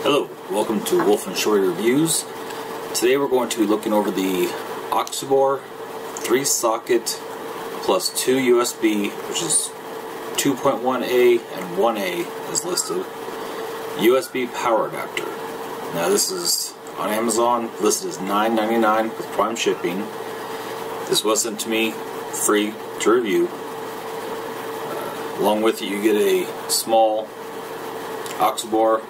Hello, welcome to Wolf-N-Shorty Reviews. Today we're going to be looking over the Oxsubor 3-socket plus 2 USB, which is 2.1A and 1A as listed, USB power adapter. Now this is on Amazon, listed as $9.99 with Prime shipping. This was sent to me free to review. Along with it you get a small Oxsubor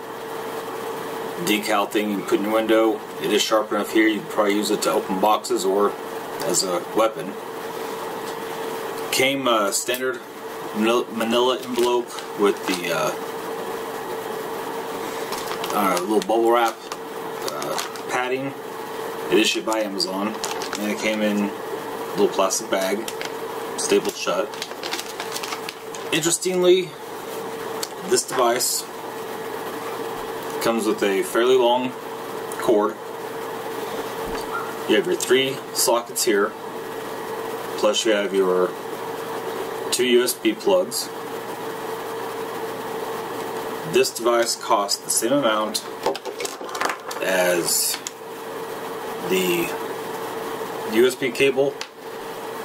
decal thing you can put in your window. It is sharp enough here, you can probably use it to open boxes or as a weapon. Came standard manila envelope with the little bubble wrap padding. It is shipped by Amazon, and it came in a little plastic bag, stapled shut. Interestingly, this device comes with a fairly long cord. You have your 3 sockets here, plus you have your 2 USB plugs. This device costs the same amount as the USB cable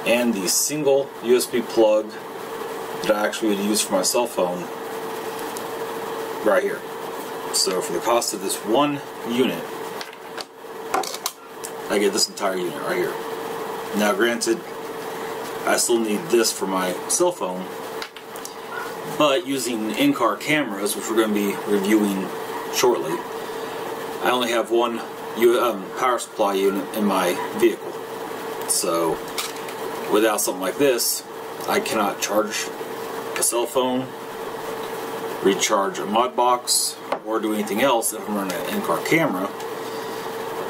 and the single USB plug that I actually would use for my cell phone right here. So for the cost of this one unit, I get this entire unit right here. Now granted, I still need this for my cell phone, but using in-car cameras, which we're going to be reviewing shortly, I only have one power supply unit in my vehicle. So without something like this, I cannot charge a cell phone, recharge a mod box, or do anything else if I'm running an in-car camera.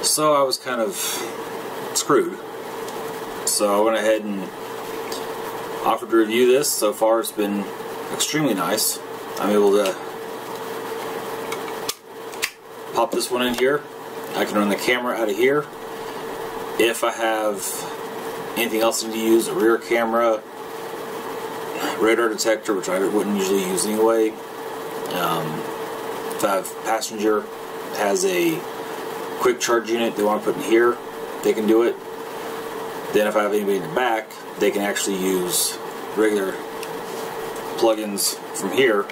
So I was kind of screwed. So I went ahead and offered to review this. So far it's been extremely nice. I'm able to pop this one in here. I can run the camera out of here. If I have anything else I need to use, a rear camera, radar detector, which I wouldn't usually use anyway. If I have passenger has a quick charge unit they want to put in here, they can do it. Then if I have anybody in the back, they can actually use regular plug-ins from here,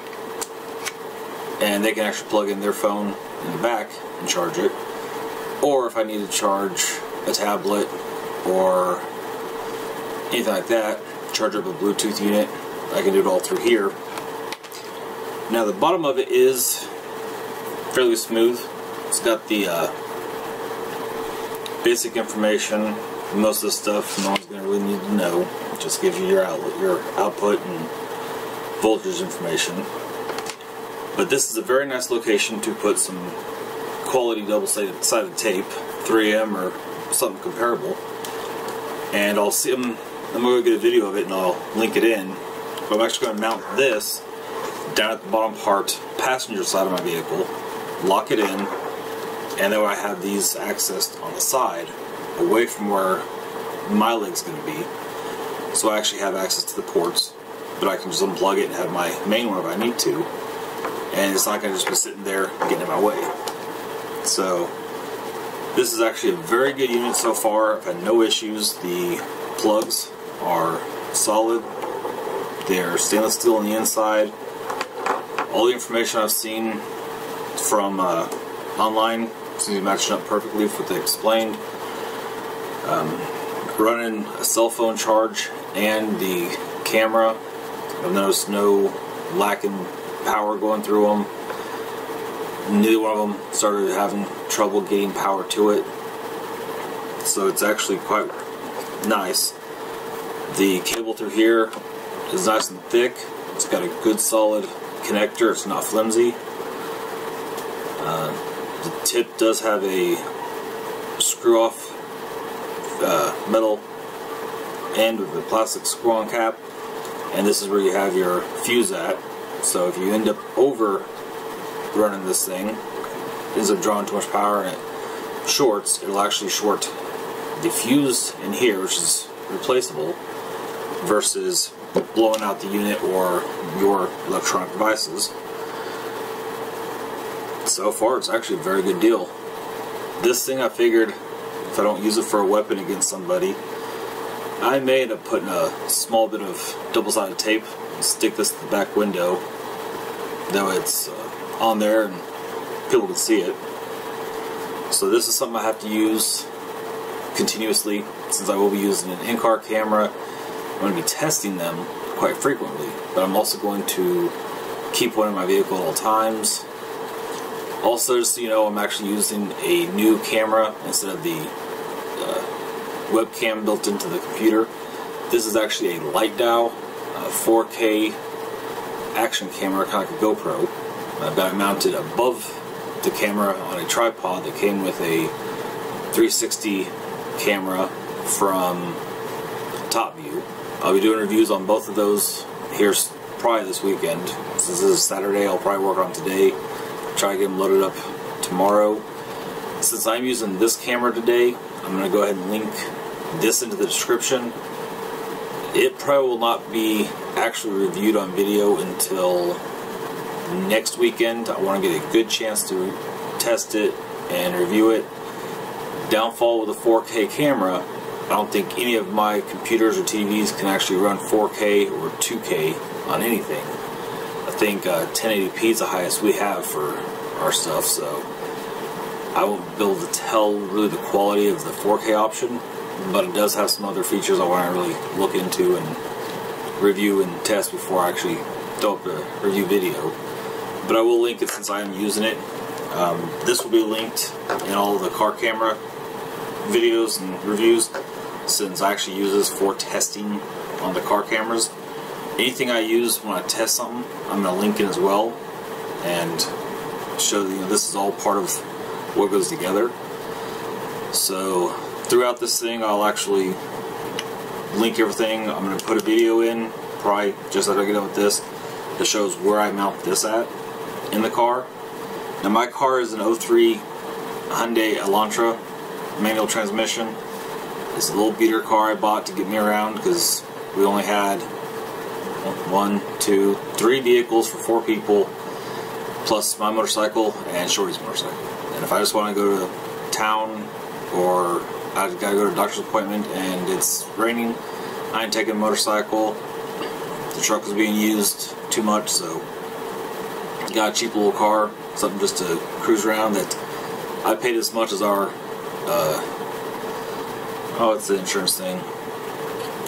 and they can actually plug in their phone in the back and charge it. Or if I need to charge a tablet or anything like that, charge up a Bluetooth unit, I can do it all through here. Now the bottom of it is fairly smooth. It's got the basic information. Most of the stuff no one's going to really need to know. It just gives you your output and voltage information. But this is a very nice location to put some quality double-sided tape, 3M or something comparable. And I'm going to get a video of it and I'll link it in. But I'm actually going to mount this down at the bottom part, passenger side of my vehicle, lock it in, and then I have these accessed on the side, away from where my leg's going to be. So I actually have access to the ports, but I can just unplug it and have my main one if I need to. And it's not going to just be sitting there getting in my way. So this is actually a very good unit so far. I've had no issues. The plugs are solid. They're stainless steel on the inside. All the information I've seen from online seems to be matching up perfectly with what they explained. Running a cell phone charge and the camera, I've noticed no lack in power going through them. Neither one of them started having trouble getting power to it. So it's actually quite nice. The cable through here is nice and thick. It's got a good solid connector. It's not flimsy. The tip does have a screw-off metal end with a plastic screw-on cap, and this is where you have your fuse at. So if you end up over running this thing, it ends up drawing too much power and it shorts, it'll actually short the fuse in here, which is replaceable, versus blowing out the unit or your electronic devices. so far it's actually a very good deal. This thing, I figured if I don't use it for a weapon against somebody, I may end up putting a small bit of double-sided tape and stick this to the back window. That way it's on there and people can see it. So this is something I have to use continuously, since I will be using an in-car camera. I'm going to be testing them quite frequently, but I'm also going to keep one in my vehicle at all times. Also, just so you know, I'm actually using a new camera instead of the webcam built into the computer. This is actually a light dial, 4K action camera, kind of like a GoPro. I've got it mounted above the camera on a tripod that came with a 360 camera from Top View. I'll be doing reviews on both of those here probably this weekend. Since this is Saturday, I'll probably work on today. Try to get them loaded up tomorrow. Since I'm using this camera today, I'm going to go ahead and link this into the description. It probably will not be actually reviewed on video until next weekend. I want to get a good chance to test it and review it. Downfall with a 4K camera, I don't think any of my computers or TVs can actually run 4K or 2K on anything. I think 1080p is the highest we have for our stuff, so I won't be able to tell really the quality of the 4K option, but it does have some other features I want to really look into and review and test before I actually throw up a review video. But I will link it since I am using it. This will be linked in all of the car camera videos and reviews, since I actually use this for testing on the car cameras. Anything I use when I test something, I'm going to link it as well and show that, this is all part of what goes together. So throughout this thing, I'll actually link everything. I'm going to put a video in, probably just after I get done with this, that shows where I mount this at in the car. Now my car is an 03 Hyundai Elantra manual transmission. It's a little beater car I bought to get me around because we only had 1, 2, 3 vehicles for 4 people, plus my motorcycle and Shorty's motorcycle. And if I just want to go to town, or I've got to go to a doctor's appointment and it's raining, I ain't taking a motorcycle. The truck is being used too much, so got a cheap little car, something just to cruise around. That I paid as much as our it's the insurance thing,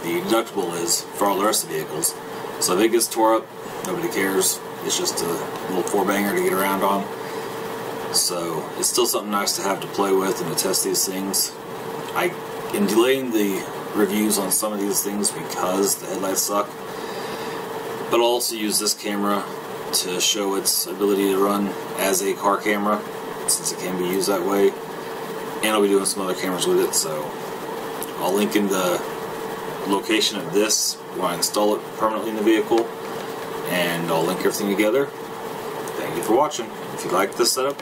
the deductible is for all the rest of the vehicles. So if it gets tore up, nobody cares. It's just a little 4-banger to get around on. So it's still something nice to have to play with and to test these things. I am delaying the reviews on some of these things because the headlights suck, but I'll also use this camera to show its ability to run as a car camera, since it can be used that way. And I'll be doing some other cameras with it, so I'll link in the location of this when I install it permanently in the vehicle, and I'll link everything together. Thank you for watching. If you like this setup,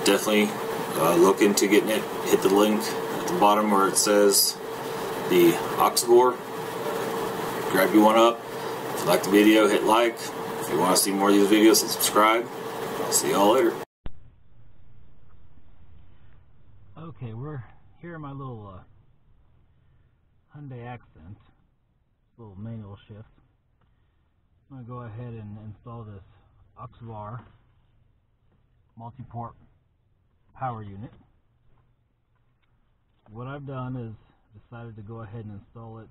definitely look into getting it. Hit the link at the bottom where it says the Oxsubor. Grab you one up. If you like the video, hit like. If you want to see more of these videos, hit subscribe. I'll see y'all later. Okay, we're here in my little Hyundai Accent, little manual shift. I'm going to go ahead and install this Oxsubor multi-port power unit. What I've done is decided to go ahead and install it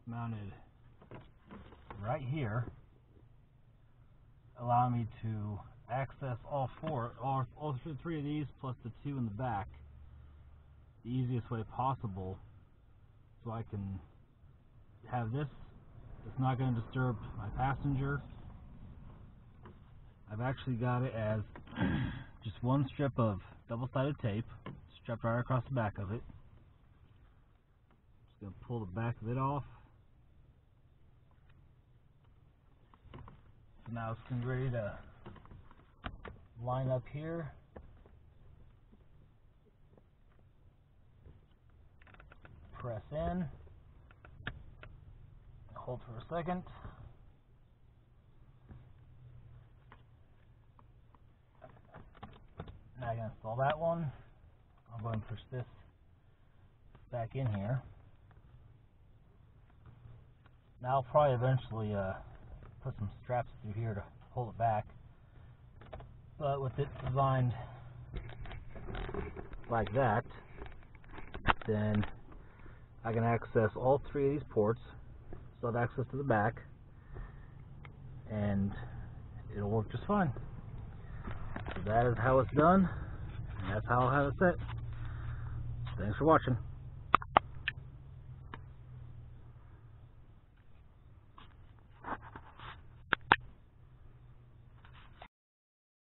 mounted right here, allowing me to access all 3 of these plus the 2 in the back the easiest way possible, so I can have this. It's not going to disturb my passenger. I've actually got it as just one strip of double-sided tape strapped right across the back of it. Just going to pull the back of it off. So now it's getting ready to line up here. Press in. Hold for a second. Gotta install that one. I'll go and push this back in here. Now I'll probably eventually put some straps through here to hold it back. But with it designed like that, then I can access all three of these ports. So I have access to the back, and it'll work just fine. So that is how it's done, and that's how I'll have it set. Thanks for watching.